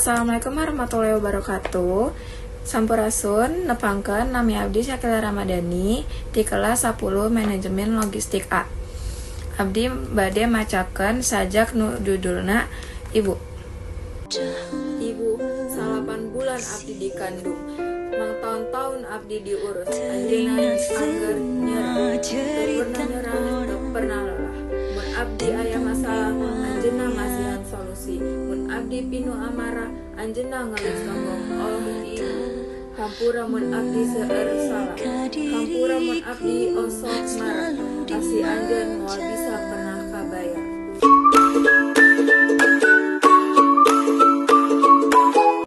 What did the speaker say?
Assalamualaikum warahmatullahi wabarakatuh. Sampurasun nepangkeun nami abdi Syakila Ramadhani di kelas 10 Manajemen Logistik A. Abdi bade macakeun sajak nu judulna Ibu. Ibu, 8 bulan abdi dikandung. Mang tahun-tahun abdi diurus. Anjeunna angger nyerah, teu pernah nyerah, teu pernah lelah. Mun abdi aya masalah, anjeunna masihan solusi. Mun abdi pinu amarah, anjeunna ngelis ngomong Allah ibu. Hampura mun abdi seueur salah, hampura mun abdi osok marah. Kasih anjeun moal